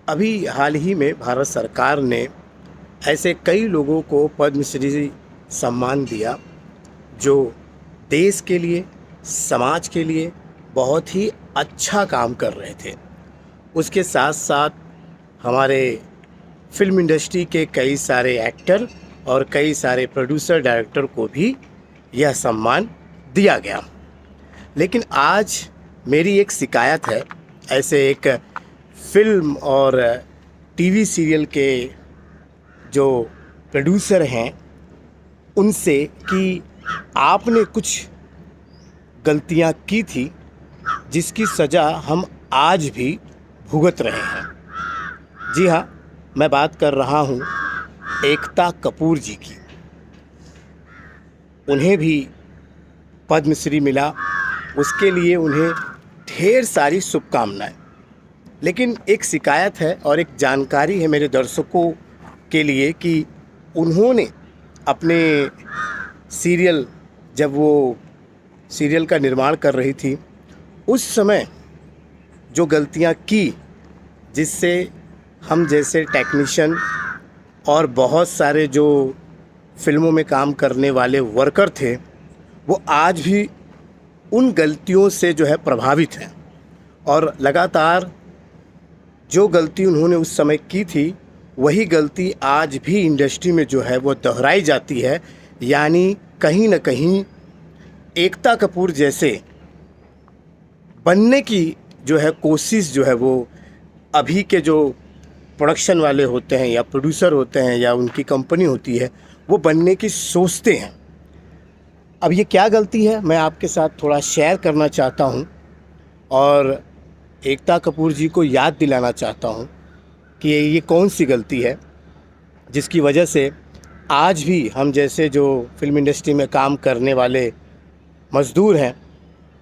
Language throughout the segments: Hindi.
अभी हाल ही में भारत सरकार ने ऐसे कई लोगों को पद्मश्री सम्मान दिया जो देश के लिए, समाज के लिए बहुत ही अच्छा काम कर रहे थे। उसके साथ साथ हमारे फिल्म इंडस्ट्री के कई सारे एक्टर और कई सारे प्रोड्यूसर डायरेक्टर को भी यह सम्मान दिया गया। लेकिन आज मेरी एक शिकायत है ऐसे एक फिल्म और टीवी सीरियल के जो प्रोड्यूसर हैं उनसे कि आपने कुछ गलतियां की थी जिसकी सज़ा हम आज भी भुगत रहे हैं। जी हाँ, मैं बात कर रहा हूँ एकता कपूर जी की। उन्हें भी पद्मश्री मिला, उसके लिए उन्हें ढेर सारी शुभकामनाएं। लेकिन एक शिकायत है और एक जानकारी है मेरे दर्शकों के लिए कि उन्होंने अपने सीरियल, जब वो सीरियल का निर्माण कर रही थी, उस समय जो गलतियां की जिससे हम जैसे टेक्नीशियन और बहुत सारे जो फिल्मों में काम करने वाले वर्कर थे वो आज भी उन गलतियों से जो है प्रभावित हैं। और लगातार जो गलती उन्होंने उस समय की थी वही गलती आज भी इंडस्ट्री में जो है वो दोहराई जाती है। यानी कहीं ना कहीं एकता कपूर जैसे बनने की जो है कोशिश जो है वो अभी के जो प्रोडक्शन वाले होते हैं या प्रोड्यूसर होते हैं या उनकी कंपनी होती है वो बनने की सोचते हैं। अब ये क्या गलती है मैं आपके साथ थोड़ा शेयर करना चाहता हूँ और एकता कपूर जी को याद दिलाना चाहता हूँ कि ये कौन सी गलती है जिसकी वजह से आज भी हम जैसे जो फिल्म इंडस्ट्री में काम करने वाले मज़दूर हैं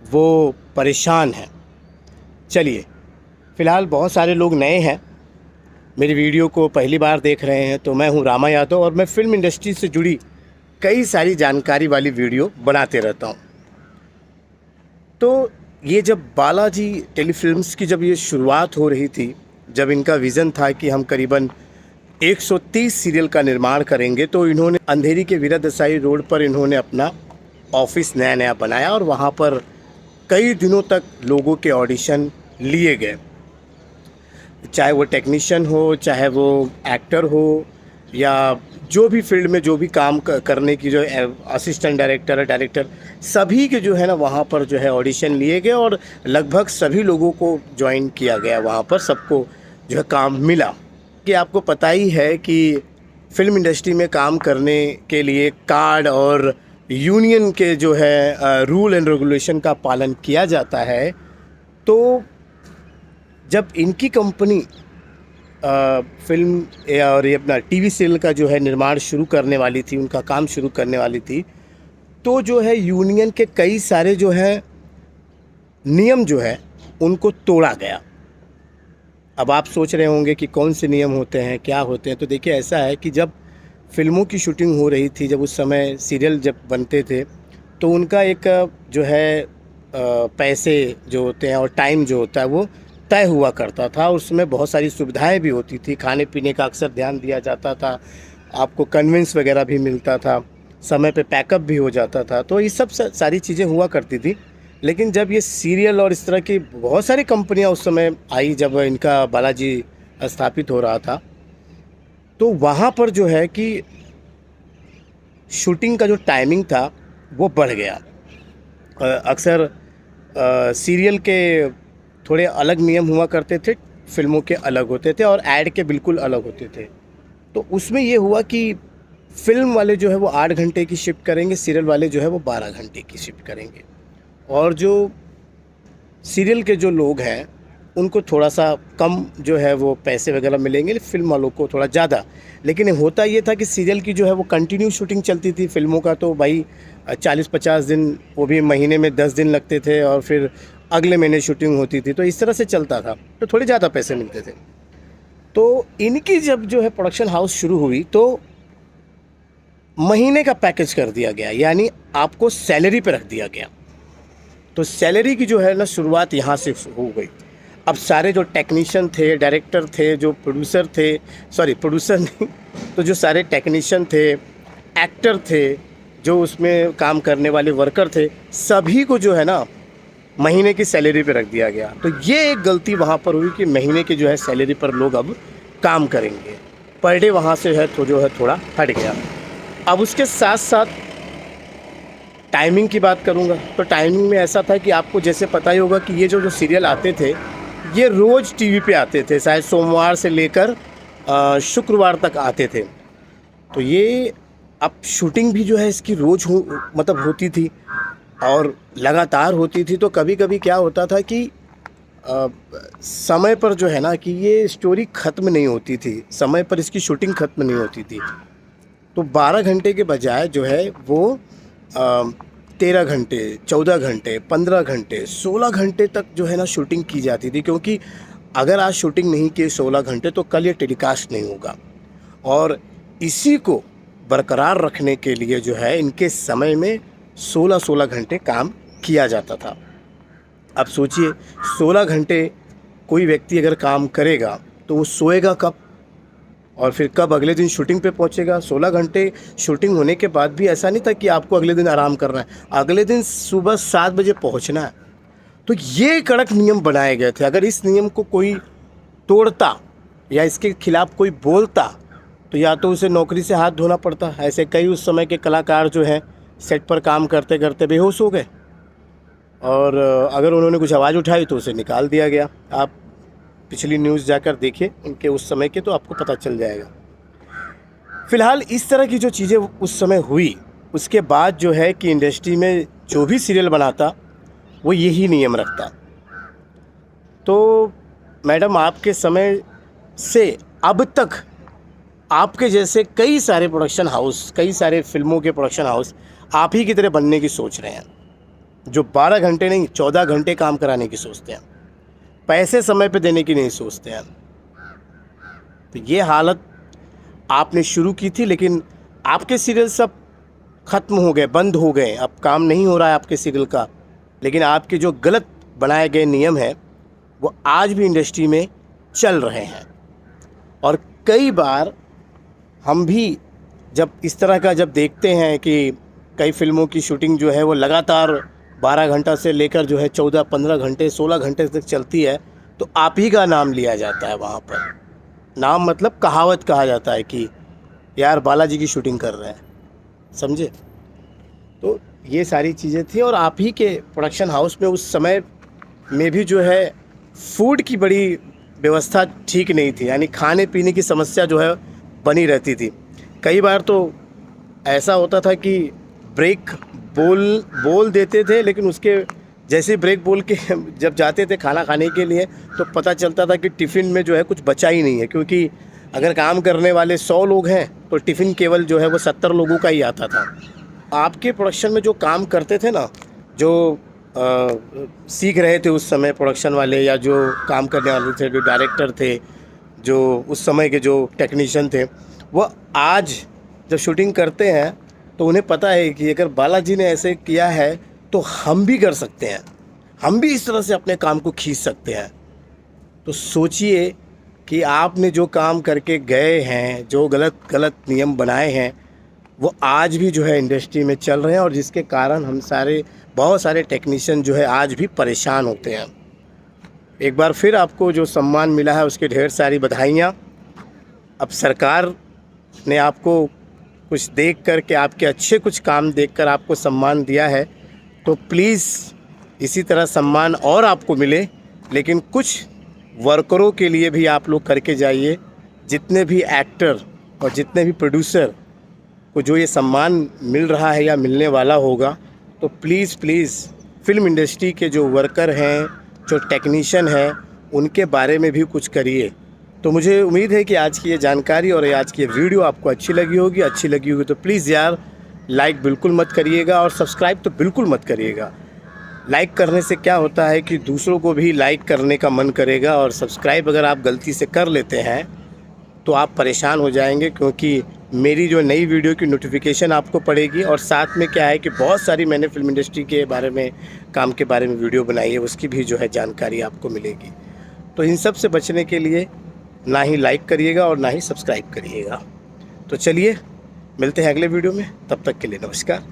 वो परेशान हैं। चलिए, फ़िलहाल बहुत सारे लोग नए हैं, मेरी वीडियो को पहली बार देख रहे हैं, तो मैं हूं रामा यादव और मैं फ़िल्म इंडस्ट्री से जुड़ी कई सारी जानकारी वाली वीडियो बनाते रहता हूं। तो ये जब बालाजी टेलीफिल्म्स की जब ये शुरुआत हो रही थी, जब इनका विज़न था कि हम करीबन 130 सीरियल का निर्माण करेंगे, तो इन्होंने अंधेरी के वीरा देसाई रोड पर इन्होंने अपना ऑफिस नया नया बनाया और वहाँ पर कई दिनों तक लोगों के ऑडिशन लिए गए, चाहे वो टेक्नीशियन हो, चाहे वो एक्टर हो, या जो भी फील्ड में जो भी काम करने की जो असिस्टेंट डायरेक्टर, डायरेक्टर, सभी के जो है ना वहाँ पर जो है ऑडिशन लिए गए और लगभग सभी लोगों को ज्वाइन किया गया। वहाँ पर सबको जो है काम मिला। कि आपको पता ही है कि फिल्म इंडस्ट्री में काम करने के लिए कार्ड और यूनियन के जो है रूल एंड रेगुलेशन का पालन किया जाता है। तो जब इनकी कंपनी फिल्म और ये अपना टीवी सीरियल का जो है निर्माण शुरू करने वाली थी, उनका काम शुरू करने वाली थी, तो जो है यूनियन के कई सारे जो है नियम जो है उनको तोड़ा गया। अब आप सोच रहे होंगे कि कौन से नियम होते हैं, क्या होते हैं। तो देखिए, ऐसा है कि जब फिल्मों की शूटिंग हो रही थी, जब उस समय सीरियल जब बनते थे, तो उनका एक जो है पैसे जो होते हैं और टाइम जो होता है वो तय हुआ करता था। उसमें बहुत सारी सुविधाएं भी होती थी, खाने पीने का अक्सर ध्यान दिया जाता था, आपको कन्वेंस वगैरह भी मिलता था, समय पे पैकअप भी हो जाता था। तो ये सब सारी चीज़ें हुआ करती थी। लेकिन जब ये सीरियल और इस तरह की बहुत सारी कंपनियां उस समय आई, जब इनका बालाजी स्थापित हो रहा था, तो वहाँ पर जो है कि शूटिंग का जो टाइमिंग था वो बढ़ गया। अक्सर सीरियल के थोड़े अलग नियम हुआ करते थे, फिल्मों के अलग होते थे और ऐड के बिल्कुल अलग होते थे। तो उसमें ये हुआ कि फिल्म वाले जो है वो 8 घंटे की शिफ्ट करेंगे, सीरियल वाले जो है वो 12 घंटे की शिफ्ट करेंगे। और जो सीरियल के जो लोग हैं उनको थोड़ा सा कम जो है वो पैसे वगैरह मिलेंगे, फिल्म वालों को थोड़ा ज़्यादा। लेकिन होता ये था कि सीरियल की जो है वो कंटिन्यू शूटिंग चलती थी, फिल्मों का तो भाई 40-50 दिन, वो भी महीने में 10 दिन लगते थे और फिर अगले महीने शूटिंग होती थी। तो इस तरह से चलता था, तो थोड़े ज़्यादा पैसे मिलते थे। तो इनकी जब जो है प्रोडक्शन हाउस शुरू हुई तो महीने का पैकेज कर दिया गया, यानी आपको सैलरी पे रख दिया गया। तो सैलरी की जो है ना शुरुआत यहाँ से हो गई। अब सारे जो टेक्नीशियन थे, डायरेक्टर थे, जो प्रोड्यूसर थे, सॉरी प्रोड्यूसर नहीं, तो जो सारे टेक्नीशियन थे, एक्टर थे, जो उसमें काम करने वाले वर्कर थे, सभी को जो है ना महीने की सैलरी पे रख दिया गया। तो ये एक गलती वहाँ पर हुई कि महीने की जो है सैलरी पर लोग अब काम करेंगे। पर डे वहाँ से है तो जो है थोड़ा हट गया। अब उसके साथ साथ टाइमिंग की बात करूँगा तो टाइमिंग में ऐसा था कि आपको जैसे पता ही होगा कि ये जो सीरियल आते थे ये रोज़ टीवी पे आते थे, शायद सोमवार से लेकर शुक्रवार तक आते थे। तो ये अब शूटिंग भी जो है इसकी रोज़ मतलब होती थी और लगातार होती थी। तो कभी कभी क्या होता था कि समय पर जो है ना कि ये स्टोरी ख़त्म नहीं होती थी, समय पर इसकी शूटिंग ख़त्म नहीं होती थी। तो 12 घंटे के बजाय जो है वो 13 घंटे, 14 घंटे, 15 घंटे, 16 घंटे तक जो है ना शूटिंग की जाती थी। क्योंकि अगर आज शूटिंग नहीं की 16 घंटे तो कल ये टेलीकास्ट नहीं होगा। और इसी को बरकरार रखने के लिए जो है इनके समय में 16-16 घंटे काम किया जाता था। अब सोचिए 16 घंटे कोई व्यक्ति अगर काम करेगा तो वो सोएगा कब और फिर कब अगले दिन शूटिंग पे पहुंचेगा। 16 घंटे शूटिंग होने के बाद भी ऐसा नहीं था कि आपको अगले दिन आराम करना है, अगले दिन सुबह 7 बजे पहुंचना है। तो ये कड़क नियम बनाए गए थे। अगर इस नियम को कोई तोड़ता या इसके खिलाफ कोई बोलता तो या तो उसे नौकरी से हाथ धोना पड़ता। ऐसे कई उस समय के कलाकार जो हैं सेट पर काम करते करते बेहोश हो गए और अगर उन्होंने कुछ आवाज़ उठाई तो उसे निकाल दिया गया। आप पिछली न्यूज़ जाकर देखिए उनके उस समय के तो आपको पता चल जाएगा। फ़िलहाल इस तरह की जो चीज़ें उस समय हुई उसके बाद जो है कि इंडस्ट्री में जो भी सीरियल बनाता वो यही नियम रखता। तो मैडम आपके समय से अब तक आपके जैसे कई सारे प्रोडक्शन हाउस, कई सारे फिल्मों के प्रोडक्शन हाउस आप ही की तरह बनने की सोच रहे हैं, जो 12 घंटे नहीं 14 घंटे काम कराने की सोचते हैं, पैसे समय पे देने की नहीं सोचते हैं। तो ये हालत आपने शुरू की थी लेकिन आपके सीरियल सब ख़त्म हो गए, बंद हो गए, अब काम नहीं हो रहा है आपके सीरियल का। लेकिन आपके जो गलत बनाए गए नियम हैं वो आज भी इंडस्ट्री में चल रहे हैं। और कई बार हम भी जब इस तरह का जब देखते हैं कि कई फिल्मों की शूटिंग जो है वो लगातार 12 घंटा से लेकर जो है 14-15 घंटे 16 घंटे तक चलती है तो आप ही का नाम लिया जाता है वहाँ पर। नाम मतलब कहावत कहा जाता है कि यार बालाजी की शूटिंग कर रहे हैं, समझे। तो ये सारी चीज़ें थी और आप ही के प्रोडक्शन हाउस में उस समय में भी जो है फूड की बड़ी व्यवस्था ठीक नहीं थी, यानी खाने पीने की समस्या जो है बनी रहती थी। कई बार तो ऐसा होता था कि ब्रेक बोल देते थे लेकिन उसके जैसे ब्रेक बोल के जब जाते थे खाना खाने के लिए तो पता चलता था कि टिफ़िन में जो है कुछ बचा ही नहीं है। क्योंकि अगर काम करने वाले 100 लोग हैं तो टिफ़िन केवल जो है वो 70 लोगों का ही आता था। आपके प्रोडक्शन में जो काम करते थे ना, जो सीख रहे थे उस समय प्रोडक्शन वाले या जो काम करने वाले थे, जो डायरेक्टर थे, जो उस समय के जो टेक्नीशियन थे, वो आज जब शूटिंग करते हैं तो उन्हें पता है कि अगर बालाजी ने ऐसे किया है तो हम भी कर सकते हैं, हम भी इस तरह से अपने काम को खींच सकते हैं। तो सोचिए कि आपने जो काम करके गए हैं, जो गलत नियम बनाए हैं वो आज भी जो है इंडस्ट्री में चल रहे हैं और जिसके कारण हम बहुत सारे टेक्नीशियन जो है आज भी परेशान होते हैं। एक बार फिर आपको जो सम्मान मिला है उसके ढेर सारी बधाइयाँ। अब सरकार ने आपको कुछ देख कर के आपके अच्छे कुछ काम देखकर आपको सम्मान दिया है तो प्लीज़ इसी तरह सम्मान और आपको मिले। लेकिन कुछ वर्करों के लिए भी आप लोग करके जाइए। जितने भी एक्टर और जितने भी प्रोड्यूसर को जो ये सम्मान मिल रहा है या मिलने वाला होगा तो प्लीज़ फिल्म इंडस्ट्री के जो वर्कर हैं, जो टेक्नीशियन हैं, उनके बारे में भी कुछ करिए। तो मुझे उम्मीद है कि आज की ये जानकारी और आज की ये वीडियो आपको अच्छी लगी होगी तो प्लीज़ यार लाइक बिल्कुल मत करिएगा और सब्सक्राइब तो बिल्कुल मत करिएगा। लाइक करने से क्या होता है कि दूसरों को भी लाइक करने का मन करेगा और सब्सक्राइब अगर आप गलती से कर लेते हैं तो आप परेशान हो जाएंगे, क्योंकि मेरी जो नई वीडियो की नोटिफिकेशन आपको पड़ेगी। और साथ में क्या है कि बहुत सारी मैंने फिल्म इंडस्ट्री के बारे में काम के बारे में वीडियो बनाई है, उसकी भी जो है जानकारी आपको मिलेगी। तो इन सब से बचने के लिए ना ही लाइक करिएगा और ना ही सब्सक्राइब करिएगा। तो चलिए मिलते हैं अगले वीडियो में, तब तक के लिए नमस्कार।